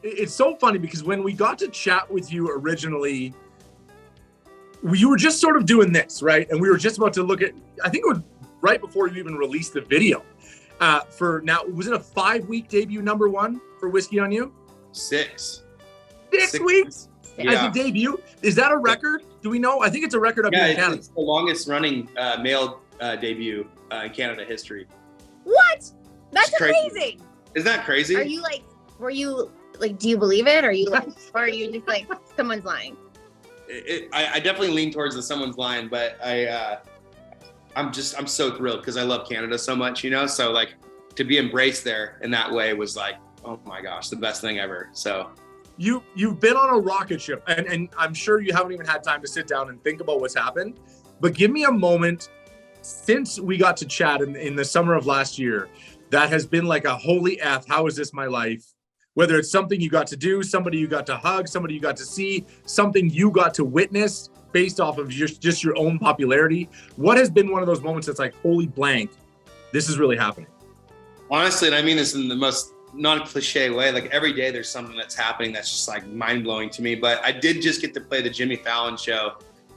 It's so funny because when we got to chat with you originally, you were just sort of doing this, right? And we were just about to look at, I think it was right before you even released the video. For now, was it a 5-week debut #1 for Whiskey on You? 6. 6 weeks? Yeah. As a debut? Is that a record? Do we know? I think it's a record up here in Canada. It's the longest running male debut in Canada history. What? That's crazy. amazing. Isn't that crazy? Are you like, were you like, do you believe it? Or are you like, or are you just like, someone's lying? I definitely lean towards the someone's lying, but I'm so thrilled because I love Canada so much, you know? So like to be embraced there in that way was like, oh my gosh, the best thing ever. So you've been on a rocket ship and I'm sure you haven't even had time to sit down and think about what's happened, but give me a moment since we got to chat in the summer of last year that has been like a holy F, how is this my life? Whether it's something you got to do, somebody you got to hug, somebody you got to see, something you got to witness based off of just your own popularity. What has been one of those moments that's like, holy blank, this is really happening? Honestly, and I mean this in the most non-cliche way, like every day there's something that's happening that's just like mind-blowing to me. But I did just get to play the Jimmy Fallon show,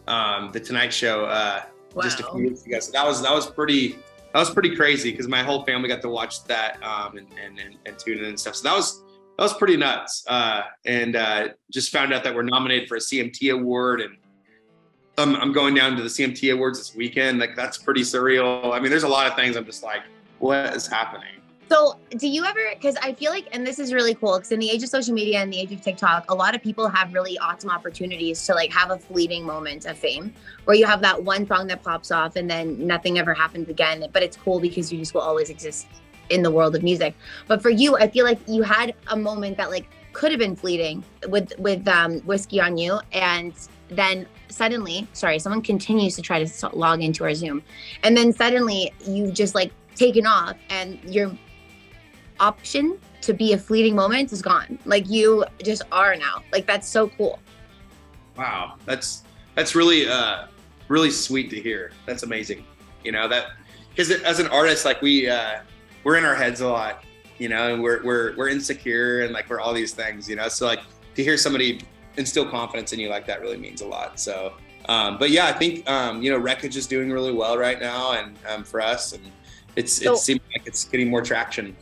the Tonight Show, just a few weeks ago. So that was pretty crazy because my whole family got to watch that and tune in and stuff. So that was pretty nuts. And just found out that we're nominated for a CMT award, and I'm going down to the CMT awards this weekend. Like that's pretty surreal. I mean, there's a lot of things I'm just like, what is happening? So do you ever, because I feel like, and this is really cool, because in the age of social media and the age of TikTok, a lot of people have really awesome opportunities to like have a fleeting moment of fame where you have that one song that pops off and then nothing ever happens again. But it's cool because you just will always exist in the world of music. But for you, I feel like you had a moment that like could have been fleeting with Whiskey on You. And then suddenly, sorry, someone continues to try to log into our Zoom. And then suddenly you've just like taken off and your option to be a fleeting moment is gone. Like you just are now. Like that's so cool. Wow, that's really really sweet to hear. That's amazing. You know, that because as an artist, like we're in our heads a lot, you know, and we're insecure and like we're all these things, you know. So like to hear somebody instill confidence in you like that really means a lot. So but yeah, I think you know, Wreckage is doing really well right now, and for us, and it seems like it's getting more traction.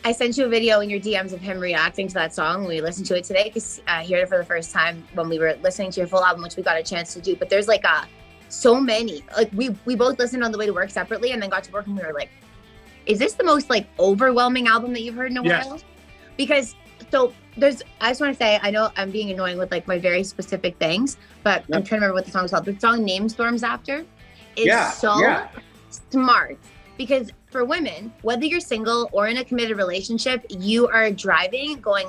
I sent you a video in your DMs of him reacting to that song. We listened to it today because I heard it for the first time when we were listening to your full album, which we got a chance to do. But there's like so many. Like we both listened on the way to work separately and then got to work and we were like, is this the most like overwhelming album that you've heard in a while? Because so I just want to say, I know I'm being annoying with like my very specific things, but I'm trying to remember what the song's called. The song Name Storms After is so smart. Because for women, whether you're single or in a committed relationship, you are driving going,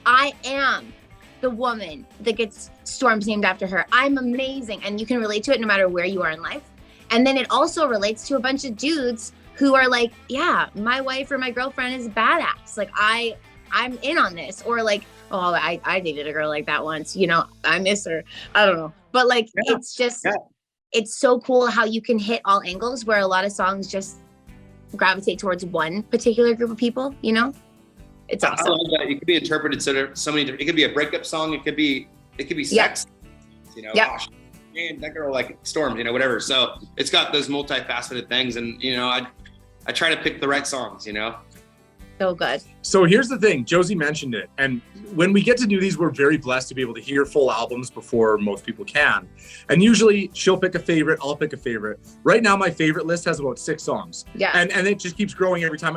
I am the woman that gets storms named after her. I'm amazing. And you can relate to it no matter where you are in life. And then it also relates to a bunch of dudes who are like, yeah, my wife or my girlfriend is badass. Like I'm in on this. Or like, oh, I dated a girl like that once, you know, I miss her. I don't know. But like, it's just... It's so cool how you can hit all angles where a lot of songs just gravitate towards one particular group of people, you know? It's awesome. I love that. It could be interpreted so many different, it could be a breakup song, it could be sex, you know, gosh, man, that girl like stormed, you know, whatever. So it's got those multifaceted things, and you know, I try to pick the right songs, you know. So good. So here's the thing, Josie mentioned it, and when we get to do these, we're very blessed to be able to hear full albums before most people can. And usually she'll pick a favorite, I'll pick a favorite. Right now, my favorite list has about 6 songs. Yeah. And it just keeps growing every time.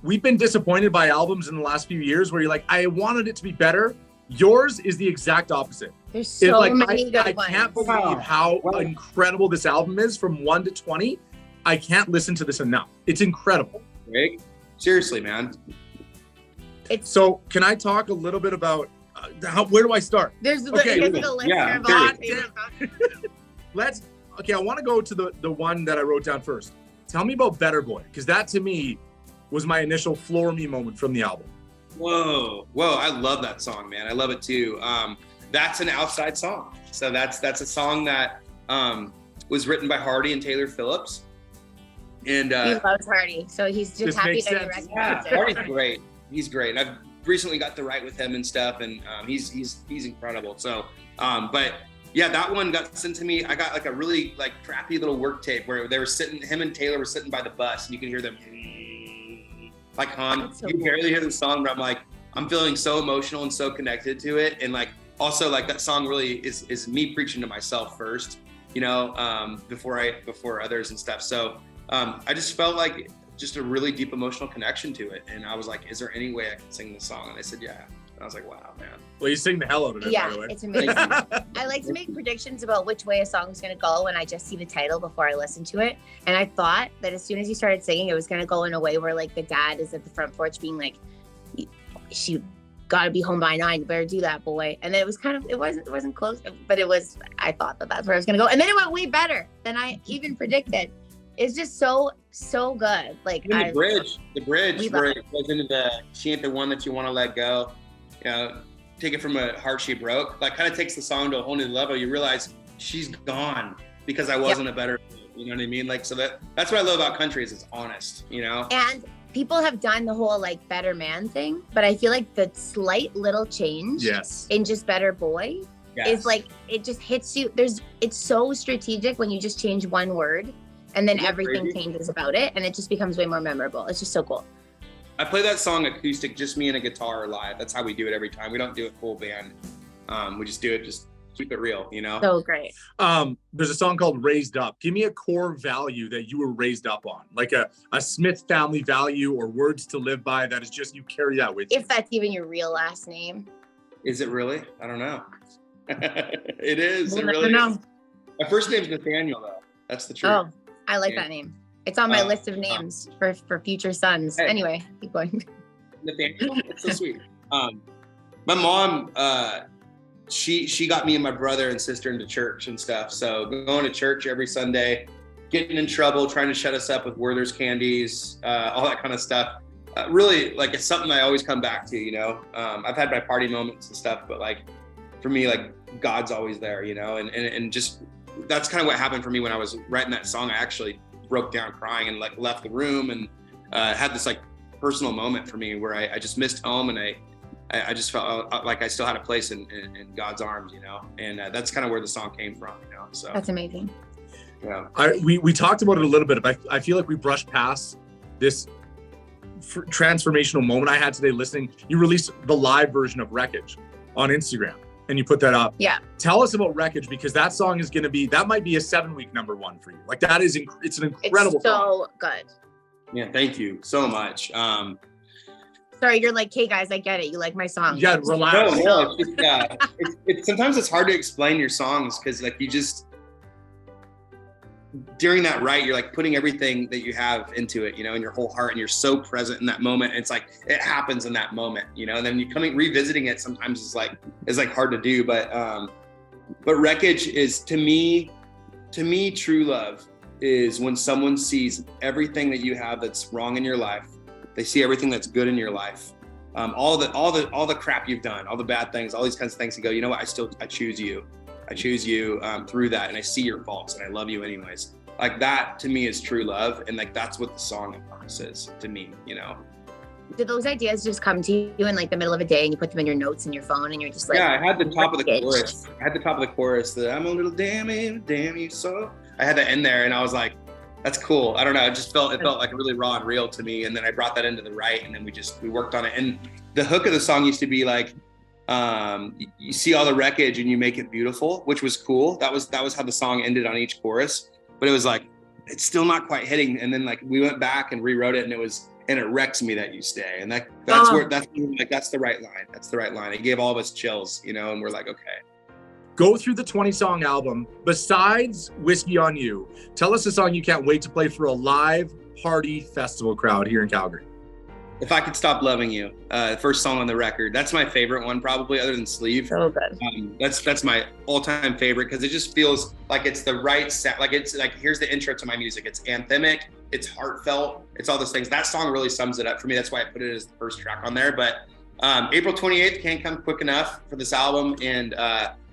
We've been disappointed by albums in the last few years where you're like, I wanted it to be better. Yours is the exact opposite. There's so many good I ones. can't believe how incredible this album is from 1 to 20. I can't listen to this enough. It's incredible. Greg, seriously, man. So can I talk a little bit about where do I start? There's a list of all I want to go to the one that I wrote down first. Tell me about Better Boy, because that to me was my initial floor me moment from the album. Whoa, I love that song, man. I love it too. That's an Outside song. So that's a song that was written by Hardy and Taylor Phillips. And he loves Hardy, so he's just happy that he recognized it. Hardy's great. He's great. And recently got to write with him and stuff, and he's incredible. So, but yeah, that one got sent to me. I got like a really like crappy little work tape where they were sitting, him and Taylor were sitting by the bus, and you could hear them like hum. So you can barely hear the song, but I'm like, I'm feeling so emotional and so connected to it, and like also like that song really is me preaching to myself first, you know, before others and stuff. So I just felt like just a really deep emotional connection to it, and I was like, is there any way I can sing this song? And I said, yeah. And I was like, wow, man. Well, you sing the hell out of it, Yeah, by the way. it's amazing. I like to make predictions about which way a song's gonna go when I just see the title before I listen to it. And I thought that as soon as you started singing, it was gonna go in a way where like the dad is at the front porch being like, she gotta be home by 9, you better do that, boy. And then it was kind of, it wasn't close, but it was, I thought that that's where I was gonna go. And then it went way better than I even predicted. It's just so good. Like the bridge where it goes into the, she ain't the one that you wanna let go. You know, take it from a heart she broke, like kind of takes the song to a whole new level. You realize she's gone because I wasn't a better, you know what I mean? Like, so that's what I love about country is it's honest, you know? And people have done the whole like better man thing, but I feel like the slight little change in just better boy is like, it just hits you. It's so strategic when you just change one word and then everything changes about it and it just becomes way more memorable. It's just so cool. I play that song acoustic, just me and a guitar live. That's how we do it every time. We don't do it full band. We just do it, just keep it real, you know? So great. There's a song called Raised Up. Give me a core value that you were raised up on, like a Smith family value or words to live by that is just you carry that with you. If that's even your real last name. Is it really? I don't know. It is. We'll it really never know. is. My first name's Nathaniel, though. That's the truth. Oh, I like that name. It's on my list of names for future sons. Hey. Anyway, keep going. Nathaniel, that's so sweet. My mom, she got me and my brother and sister into church and stuff. So going to church every Sunday, getting in trouble, trying to shut us up with Werther's candies, all that kind of stuff. Really, like it's something I always come back to, you know? I've had my party moments and stuff, but like for me, like God's always there, you know? And just, that's kind of what happened for me when I was writing that song. I actually broke down crying and like left the room and had this like personal moment for me where I just missed home and I just felt like I still had a place in God's arms, you know, and that's kind of where the song came from, you know. So that's amazing. Yeah, we talked about it a little bit, but I feel like we brushed past this transformational moment I had today listening. You released the live version of Wreckage on Instagram and you put that up. Yeah. Tell us about Wreckage, because that song is going to be, that might be a 7-week #1 for you. Like that is, it's an incredible song. So song. good. Yeah. Thank you so much. Sorry, you're like, hey guys, I get it. You like my song. Yeah, relax. No, it's sometimes it's hard to explain your songs because like you just, during that write, you're like putting everything that you have into it, you know, in your whole heart, and you're so present in that moment. It's like, it happens in that moment, you know, and then revisiting it sometimes is like hard to do. But Wreckage is to me, true love is when someone sees everything that you have that's wrong in your life. They see everything that's good in your life. All the crap you've done, all the bad things, all these kinds of things, and go, you know what? I choose you. I choose you through that, and I see your faults, and I love you anyways. Like that to me is true love, and like that's what the song encompasses to me, you know. Did those ideas just come to you in like the middle of a day, and you put them in your notes in your phone, and you're just like, yeah, I had the top of the chorus. That I'm a little damn you so. I had that in there, and I was like, that's cool. I don't know. It felt like really raw and real to me, and then I brought that into the write, and then we worked on it. And the hook of the song used to be like, you see all the wreckage and you make it beautiful, which was cool. That was how the song ended on each chorus, but it was like, it's still not quite hitting. And then like we went back and rewrote it, and it wrecks me that you stay. And that's the right line. That's the right line. It gave all of us chills, you know, and we're like, okay. Go through the 20-song album. Besides Whiskey on You, tell us a song you can't wait to play for a live party festival crowd here in Calgary. If I Could Stop Loving You, first song on the record. That's my favorite one, probably, other than Sleeve. So good. That's my all-time favorite because it just feels like it's the right sound. Like it's like, here's the intro to my music. It's anthemic. It's heartfelt. It's all those things. That song really sums it up for me. That's why I put it as the first track on there. But April 28th can't come quick enough for this album, and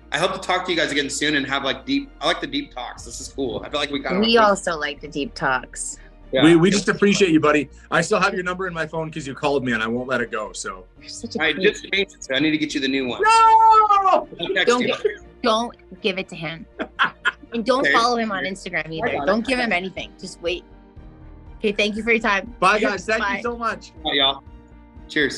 I hope to talk to you guys again soon and have like I like the deep talks. This is cool. I feel like we also like the deep talks. Yeah. We just appreciate you, buddy. I still have your number in my phone because you called me and I won't let it go. So You're such a I creep. just changed it, so I need to get you the new one. no. I'll text Don't you. don't give it to him. And don't Okay. follow him on Instagram either. Don't give him anything. Just wait. Okay, thank you for your time. Bye, guys. Thank Bye. you so much. All right, y'all. Cheers.